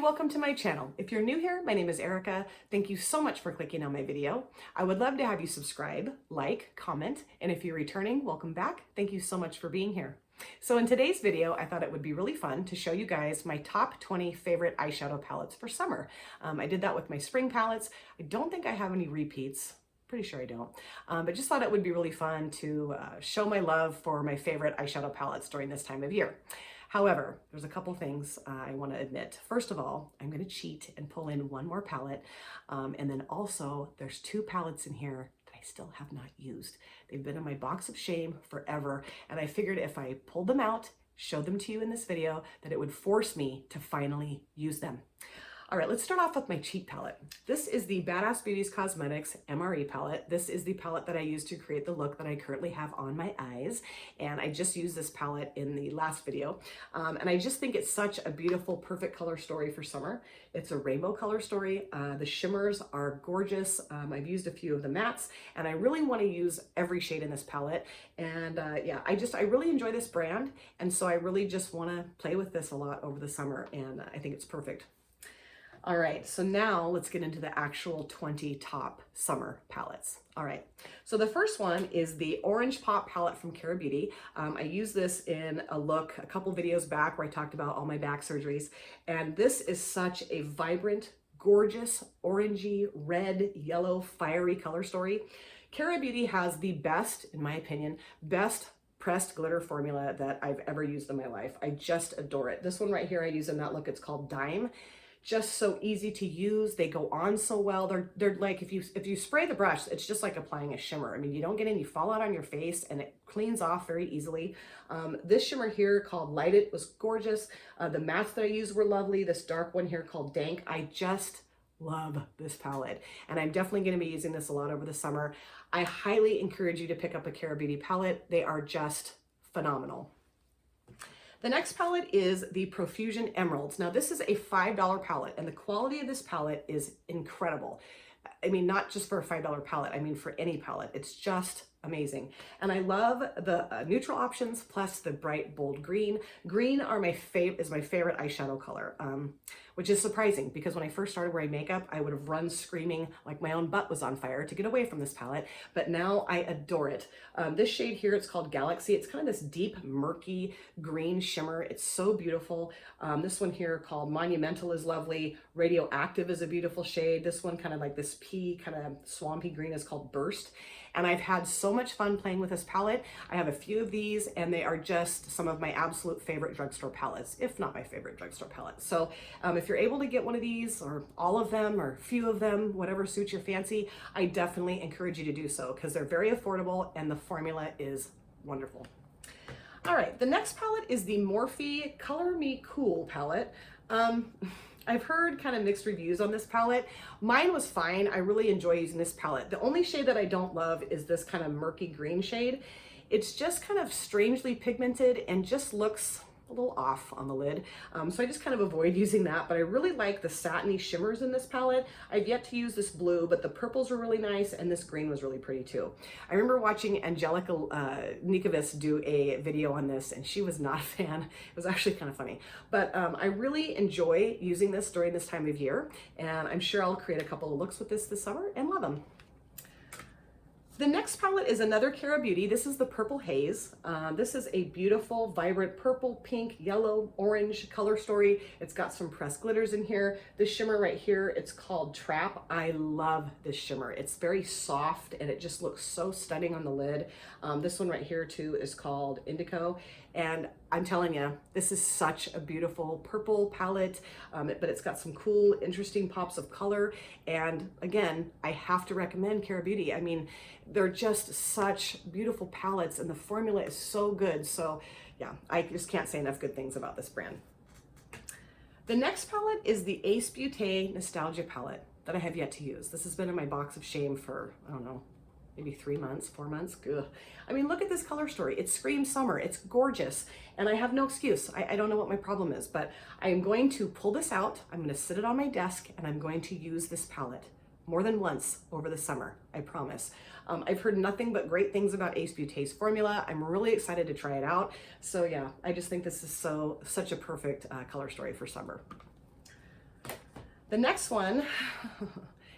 welcome to my channel. If you're new here, my name is Erica. Thank you so much for clicking on my video. I would love to have you subscribe, like, comment, and if you're returning, welcome back. Thank you so much for being here. So in today's video, I thought it would be really fun to show you guys my top 20 favorite eyeshadow palettes for summer. I did that with my spring palettes. I don't think I have any repeats. Pretty sure I don't, but just thought it would be really fun to show my love for my favorite eyeshadow palettes during this time of year. However, there's a couple things I want to admit. First of all, I'm going to cheat and pull in one more palette. And then also there's two palettes in here that I still have not used. They've been in my box of shame forever. And I figured if I pulled them out, showed them to you in this video, that it would force me to finally use them. All right, let's start off with my cheat palette. This is the Badass Beauties Cosmetics MRE palette. This is the palette that I use to create the look that I currently have on my eyes. And I just used this palette in the last video. And I just think it's such a beautiful, perfect color story for summer. It's a rainbow color story. The shimmers are gorgeous. I've used a few of the mattes, and I really want to use every shade in this palette. And yeah, I really enjoy this brand. And so I really just want to play with this a lot over the summer. And I think it's perfect. All right, so now let's get into the actual 20 top summer palettes. All right, so the first one is the Orange Pop palette from Kara Beauty. I used this in a look a couple videos back where I talked about all my back surgeries. And this is such a vibrant, gorgeous, orangey, red, yellow, fiery color story. Kara Beauty has the best, in my opinion, best pressed glitter formula that I've ever used in my life. I just adore it. This one right here I use in that look. It's called Dime. Just so easy to use. They go on so well. They're like, if you spray the brush, it's just like applying a shimmer. I mean, you don't get any fallout on your face, and it cleans off very easily. This shimmer here called Light It was gorgeous. The mattes that I used were lovely. This dark one here called Dank. I just love this palette, and I'm definitely going to be using this a lot over the summer. I highly encourage you to pick up a Kara Beauty palette. They are just phenomenal. The next palette is the Profusion Emeralds. Now this is a $5 palette, and the quality of this palette is incredible. I mean, not just for a $5 palette, I mean for any palette. It's just amazing. And I love the neutral options plus the bright bold green. Green is my favorite eyeshadow color, which is surprising because when I first started wearing makeup, I would have run screaming like my own butt was on fire to get away from this palette, but now I adore it. This shade here, it's called Galaxy. It's kind of this deep, murky green shimmer. It's so beautiful. This one here called Monumental is lovely. Radioactive is a beautiful shade. This one kind of like this pea, kind of swampy green is called Burst. And I've had so much fun playing with this palette. I have a few of these, and they are just some of my absolute favorite drugstore palettes, if not my favorite drugstore palette. So if you're able to get one of these, or all of them, or a few of them, whatever suits your fancy, I definitely encourage you to do so because they're very affordable and the formula is wonderful. All right, the next palette is the Morphe Color Me Cool palette. I've heard kind of mixed reviews on this palette. Mine was fine. I really enjoy using this palette. The only shade that I don't love is this kind of murky green shade. It's just kind of strangely pigmented and just looks a little off on the lid. So I just kind of avoid using that, but I really like the satiny shimmers in this palette. I've yet to use this blue, but the purples were really nice, and this green was really pretty too. I remember watching Angelica Nikovis do a video on this, and she was not a fan. It was actually kind of funny, but I really enjoy using this during this time of year, and I'm sure I'll create a couple of looks with this summer and love them. The next palette is another Kara Beauty. This is the Purple Haze. This is a beautiful, vibrant purple, pink, yellow, orange color story. It's got some pressed glitters in here. This shimmer right here, it's called Trap. I love this shimmer. It's very soft and it just looks so stunning on the lid. This one right here too is called Indigo. And I'm telling you, this is such a beautiful purple palette, but it's got some cool, interesting pops of color. And again, I have to recommend Kara Beauty. I mean, they're just such beautiful palettes and the formula is so good. So yeah, I just can't say enough good things about this brand. The next palette is the Ace Beaute Nostalgia palette that I have yet to use. This has been in my box of shame for, I don't know, maybe 3 months, 4 months. Ugh. I mean, look at this color story. It screams summer. It's gorgeous. And I have no excuse. I don't know what my problem is, but I am going to pull this out. I'm going to sit it on my desk and I'm going to use this palette more than once over the summer, I promise. I've heard nothing but great things about Ace Beaute's formula. I'm really excited to try it out. So yeah, I just think this is such a perfect color story for summer. The next one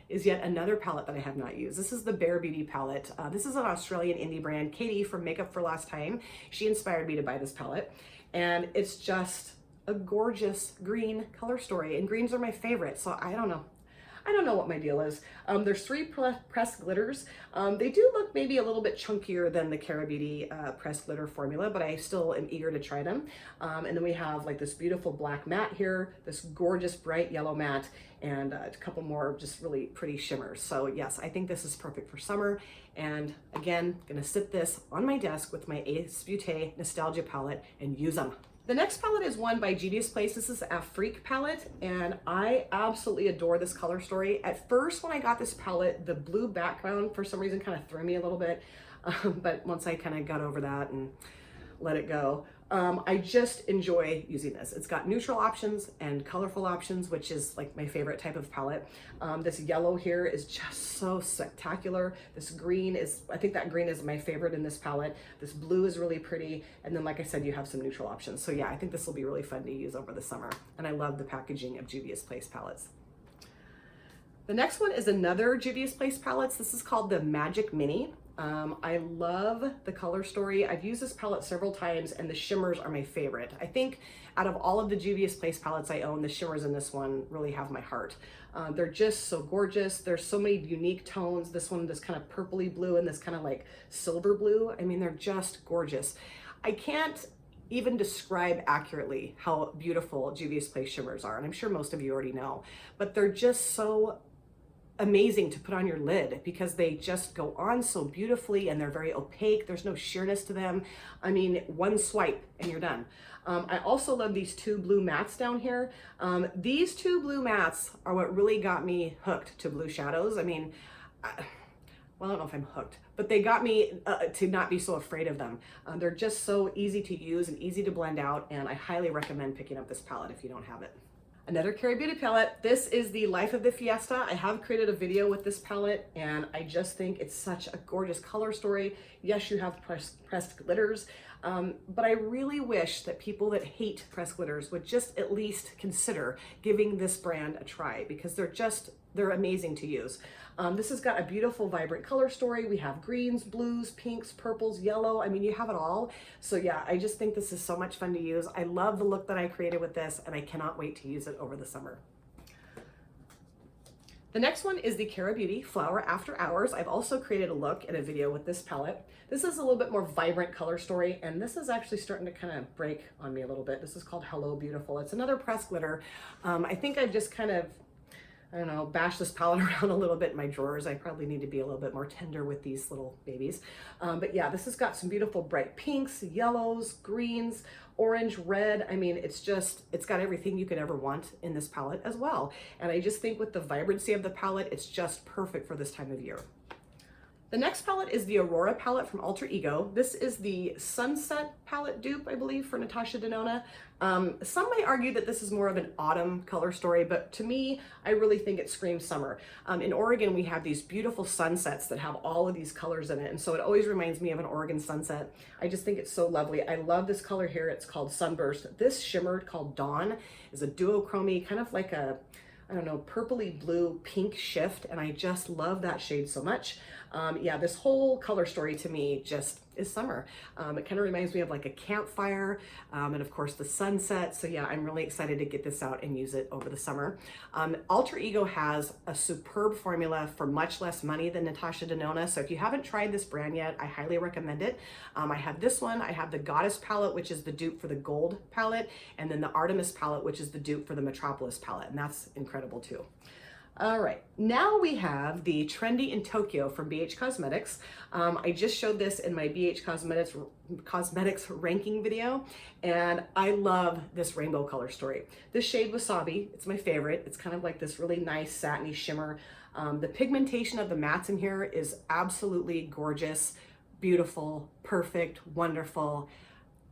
is yet another palette that I have not used. This is the Bare Beauty palette. This is an Australian indie brand. Katie from Makeup for Last Time, she inspired me to buy this palette. And it's just a gorgeous green color story. And greens are my favorite, so I don't know. I don't know what my deal is. There's 3 pressed glitters. They do look maybe a little bit chunkier than the Cara Beauty pressed glitter formula, but I still am eager to try them. And then we have like this beautiful black matte here, this gorgeous bright yellow matte, and a couple more just really pretty shimmers. So yes, I think this is perfect for summer. And again, gonna sit this on my desk with my Ace Beaute Nostalgia palette and use them. The next palette is one by Juvia's Place. This is the Afrique palette, and I absolutely adore this color story. At first, when I got this palette, the blue background for some reason kind of threw me a little bit, but once I kind of got over that and let it go, I just enjoy using this. It's got neutral options and colorful options, which is like my favorite type of palette. This yellow here is just so spectacular. This green is, I think that green is my favorite in this palette. This blue is really pretty. And then, like I said, you have some neutral options. So yeah, I think this will be really fun to use over the summer. And I love the packaging of Juvia's Place palettes. The next one is another Juvia's Place palettes. This is called the Magic Mini. I love the color story. I've used this palette several times and the shimmers are my favorite. I think out of all of the Juvia's Place palettes I own, the shimmers in this one really have my heart. They're just so gorgeous. There's so many unique tones. This one, this kind of purpley blue and this kind of like silver blue. I mean, they're just gorgeous. I can't even describe accurately how beautiful Juvia's Place shimmers are, and I'm sure most of you already know, but they're just so amazing to put on your lid because they just go on so beautifully and they're very opaque. There's no sheerness to them. I mean, one swipe and you're done. I also love these 2 blue mattes down here. These 2 blue mattes are what really got me hooked to blue shadows. I mean, well, I don't know if I'm hooked, but they got me to not be so afraid of them. They're just so easy to use and easy to blend out, and I highly recommend picking up this palette if you don't have it. Another Cara Beauty palette. This is the Life of the Fiesta. I have created a video with this palette and I just think it's such a gorgeous color story. Yes, you have pressed glitters, but I really wish that people that hate pressed glitters would just at least consider giving this brand a try because they're amazing to use. This has got a beautiful, vibrant color story. We have greens, blues, pinks, purples, yellow. I mean, you have it all. So yeah, I just think this is so much fun to use. I love the look that I created with this and I cannot wait to use it over the summer. The next one is the Cara Beauty Flower After Hours. I've also created a look and a video with this palette. This is a little bit more vibrant color story, and this is actually starting to kind of break on me a little bit. This is called Hello Beautiful. It's another pressed glitter. I think I've just kind of, I don't know, bash this palette around a little bit in my drawers. I probably need to be a little bit more tender with these little babies. But yeah, this has got some beautiful bright pinks, yellows, greens, orange, red. I mean, it's got everything you could ever want in this palette as well. And I just think with the vibrancy of the palette, it's just perfect for this time of year. The next palette is the Aurora palette from Alter Ego. This is the Sunset palette dupe, I believe, for Natasha Denona. Some may argue that this is more of an autumn color story, but to me, I really think it screams summer. In Oregon, we have these beautiful sunsets that have all of these colors in it, and so it always reminds me of an Oregon sunset. I just think it's so lovely. I love this color here. It's called Sunburst. This shimmer called Dawn is a duochrome, kind of like a, I don't know, purpley blue pink shift, and I just love that shade so much. Yeah, this whole color story to me just is summer. It kind of reminds me of like a campfire, and of course the sunset. So yeah, I'm really excited to get this out and use it over the summer. Alter Ego has a superb formula for much less money than Natasha Denona. So if you haven't tried this brand yet, I highly recommend it. I have this one. I have the Goddess palette, which is the dupe for the Gold palette, and then the Artemis palette, which is the dupe for the Metropolis palette, and that's incredible too. All right, now we have the Trendy in Tokyo from BH Cosmetics. I just showed this in my BH Cosmetics ranking video, and I love this rainbow color story. This shade Wasabi, it's my favorite. It's kind of like this really nice satiny shimmer. The pigmentation of the mattes in here is absolutely gorgeous, beautiful, perfect, wonderful.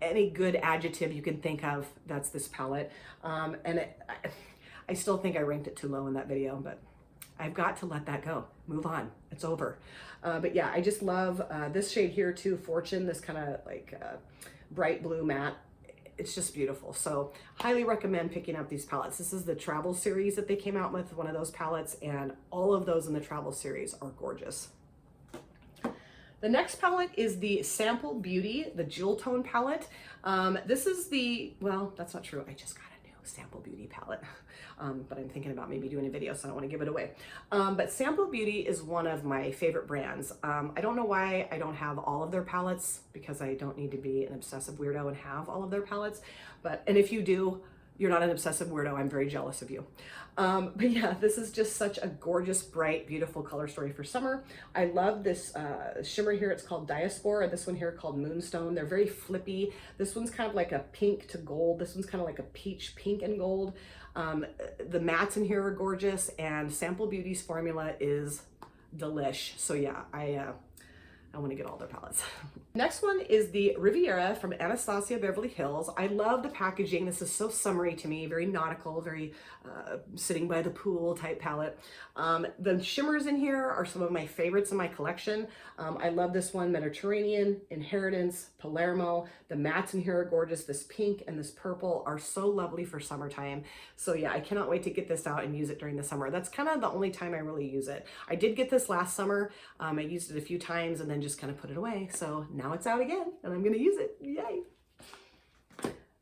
Any good adjective you can think of, that's this palette. I still think I ranked it too low in that video, but I've got to let that go. Move on. It's over. But yeah, I just love this shade here too, Fortune, this kind of like bright blue matte. it's just beautiful. So highly recommend picking up these palettes. This is the travel series that they came out with, one of those palettes, and all of those in the travel series are gorgeous. The next palette is the Sample Beauty, the Jewel Tone palette. This is the, well, that's not true. I just got a new Sample Beauty palette, but I'm thinking about maybe doing a video, so I don't want to give it away. But Sample Beauty is one of my favorite brands. I don't know why I don't have all of their palettes, because I don't need to be an obsessive weirdo and have all of their palettes. And if you do, you're not an obsessive weirdo. I'm very jealous of you. But yeah, this is just such a gorgeous, bright, beautiful color story for summer. I love this shimmer here. It's called Diaspora. This one here called Moonstone. They're very flippy. This one's kind of like a pink to gold. This one's kind of like a peach, pink and gold. The mattes in here are gorgeous, and Sample Beauty's formula is delish. So yeah, I want to get all their palettes. Next one is the Riviera from Anastasia Beverly Hills. I love the packaging. This is so summery to me, very nautical, very sitting by the pool type palette. The shimmers in here are some of my favorites in my collection. I love this one, Mediterranean, Inheritance, Palermo. The mattes in here are gorgeous. This pink and this purple are so lovely for summertime. So yeah, I cannot wait to get this out and use it during the summer. That's kind of the only time I really use it. I did get this last summer. I used it a few times and then just kind of put it away. So now it's out again and I'm going to use it. Yay.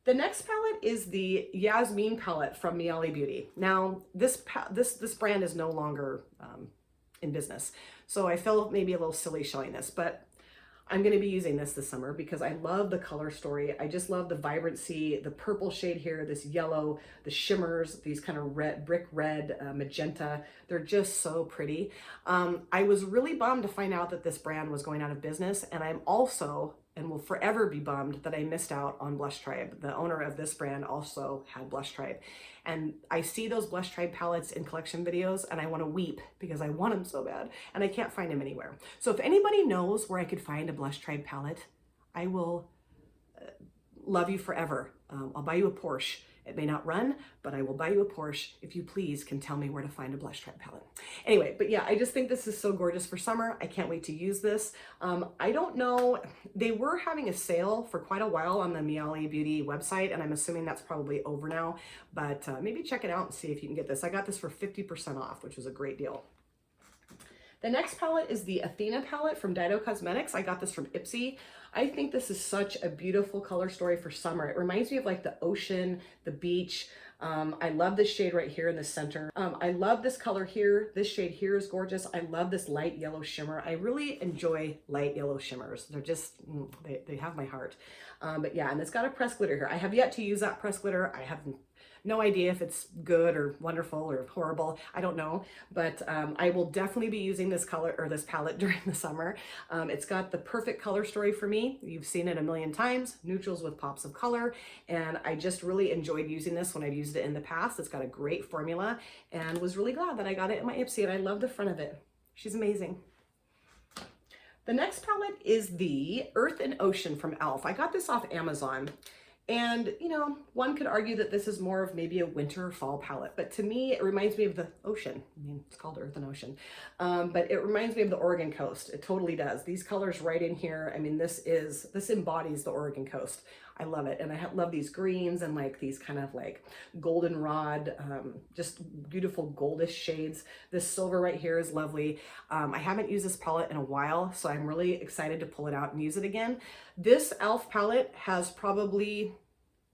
The next palette is the Yasmine Palette from Miele Beauty. Now, this brand is no longer in business, so I feel maybe a little silly showing this, but I'm going to be using this summer because I love the color story. I just love the vibrancy, the purple shade here, this yellow, the shimmers, these kind of red, brick red, magenta. They're just so pretty. I was really bummed to find out that this brand was going out of business, and I'm also, and will forever be bummed that I missed out on Blush Tribe. The owner of this brand also had Blush Tribe. And I see those Blush Tribe palettes in collection videos and I want to weep because I want them so bad and I can't find them anywhere. So if anybody knows where I could find a Blush Tribe palette, I will love you forever. I'll buy you a Porsche. It may not run, but I will buy you a Porsche if you please can tell me where to find a Blush Tribe palette. Anyway, but yeah, I just think this is so gorgeous for summer. I can't wait to use this. I don't know, they were having a sale for quite a while on the Miele Beauty website, and I'm assuming that's probably over now, but maybe check it out and see if you can get this. I got this for 50% off, which was a great deal. The next palette is the Athena palette from Dido Cosmetics. I got this from Ipsy. I think this is such a beautiful color story for summer. It reminds me of like the ocean, the beach. I love this shade right here in the center. I love this color here. This shade here is gorgeous. I love this light yellow shimmer. I really enjoy light yellow shimmers. They're just, they have my heart. But yeah, and it's got a pressed glitter here. I have yet to use that pressed glitter. I haven't no idea if it's good or wonderful or horrible. I don't know, but I will definitely be using this color or this palette during the summer. It's got the perfect color story for me. You've seen it a million times, neutrals with pops of color. And I just really enjoyed using this when I've used it in the past. It's got a great formula and was really glad that I got it in my Ipsy, and I love the front of it. She's amazing. The next palette is the Earth and Ocean from e.l.f. I got this off Amazon. And, you know, one could argue that this is more of maybe a winter or fall palette, but to me, it reminds me of the ocean. I mean, it's called Earth and Ocean, but it reminds me of the Oregon coast. It totally does. These colors right in here. I mean, this embodies the Oregon coast. I love it. And I love these greens and like these kind of like goldenrod, just beautiful goldish shades. This silver right here is lovely. I haven't used this palette in a while, so I'm really excited to pull it out and use it again. This e.l.f. palette has probably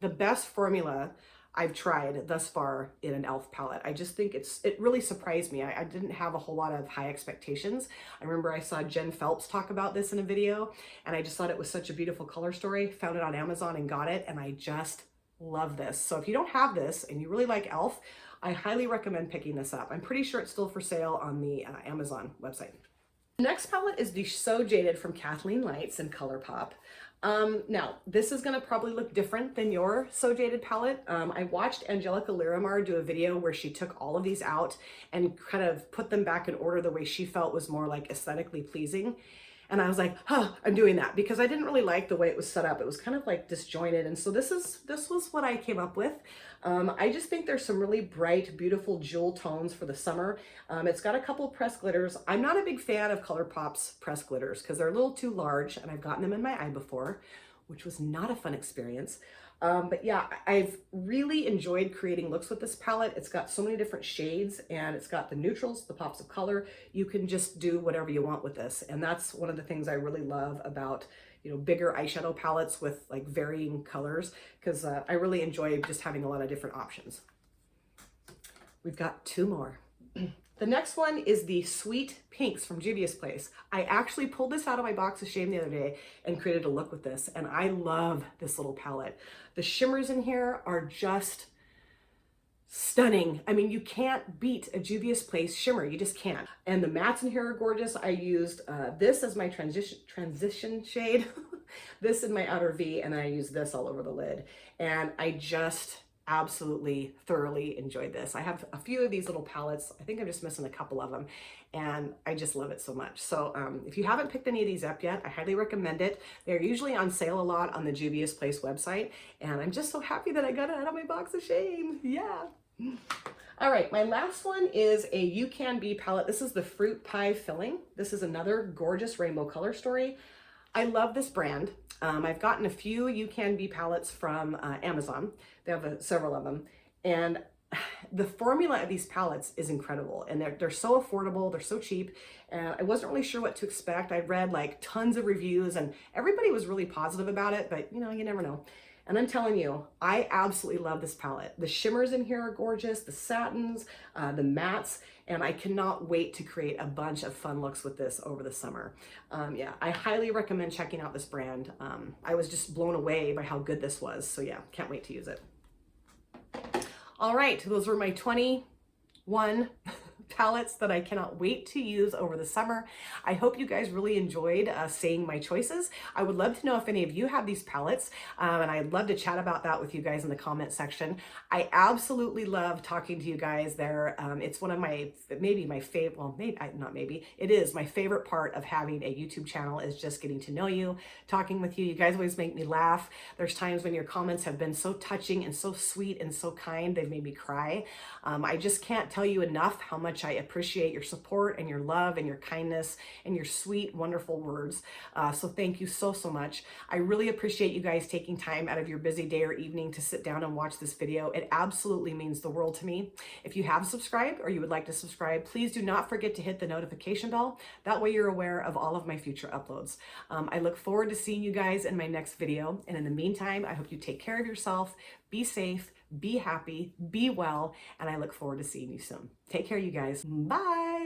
the best formula I've tried thus far in an e.l.f. palette. I just think it really surprised me. I didn't have a whole lot of high expectations. I remember I saw Jen Phelps talk about this in a video, and I just thought it was such a beautiful color story. Found it on Amazon and got it, and I just love this. So if you don't have this and you really like e.l.f., I highly recommend picking this up. I'm pretty sure it's still for sale on the Amazon website. The next palette is the So Jaded from Kathleen Lights and Colourpop. Now, this is going to probably look different than your So Jaded palette. I watched Angelica Liramar do a video where she took all of these out and kind of put them back in order the way she felt was more like aesthetically pleasing. And I was like, huh, I'm doing that because I didn't really like the way it was set up. It was kind of like disjointed. And so this was what I came up with. I just think there's some really bright, beautiful jewel tones for the summer. It's got a couple pressed glitters. I'm not a big fan of Colourpop's pressed glitters because they're a little too large, and I've gotten them in my eye before. which was not a fun experience. But yeah, I've really enjoyed creating looks with this palette. It's got so many different shades and it's got the neutrals, the pops of color. You can just do whatever you want with this. And that's one of the things I really love about, you know, bigger eyeshadow palettes with like varying colors, because I really enjoy just having a lot of different options. We've got two more. The next one is the Sweet Pinks from Juvia's Place. I actually pulled this out of my box of shame the other day and created a look with this, and I love this little palette. The shimmers in here are just stunning. I mean, you can't beat a Juvia's Place shimmer. You just can't. And the mattes in here are gorgeous. I used this as my transition shade, this in my outer V, and then I used this all over the lid. And I just absolutely thoroughly enjoyed this. I have a few of these little palettes. I think I'm just missing a couple of them, and I just love it so much. So if you haven't picked any of these up yet, I highly recommend it. They're usually on sale a lot on the Juvia's Place website, and I'm just so happy that I got it out of my box of shame. Yeah. All right, my last one is a You Can Be palette. This is the Fruit Pie Filling. This is another gorgeous rainbow color story. I love this brand. I've gotten a few You Can Be palettes from Amazon. They have several of them. And the formula of these palettes is incredible. And they're so affordable, they're so cheap. And I wasn't really sure what to expect. I read like tons of reviews and everybody was really positive about it, but you know, you never know. And I'm telling you, I absolutely love this palette. The shimmers in here are gorgeous, the satins, the mattes, and I cannot wait to create a bunch of fun looks with this over the summer. Yeah, I highly recommend checking out this brand. I was just blown away by how good this was. So yeah, can't wait to use it. All right, those were my 21 palettes that I cannot wait to use over the summer. I hope you guys really enjoyed seeing my choices. I would love to know if any of you have these palettes, and I'd love to chat about that with you guys in the comment section. I absolutely love talking to you guys there. It's one of my, maybe my favorite, well, maybe, not maybe, it is my favorite part of having a YouTube channel is just getting to know you, talking with you. You guys always make me laugh. There's times when your comments have been so touching and so sweet and so kind, they've made me cry. I just can't tell you enough how much I appreciate your support and your love and your kindness and your sweet, wonderful words. So thank you so, so much. I really appreciate you guys taking time out of your busy day or evening to sit down and watch this video. It absolutely means the world to me. If you have subscribed or you would like to subscribe, please do not forget to hit the notification bell. That way you're aware of all of my future uploads. I look forward to seeing you guys in my next video. And in the meantime, I hope you take care of yourself, be safe, be happy, be well, and I look forward to seeing you soon. Take care, you guys. Bye.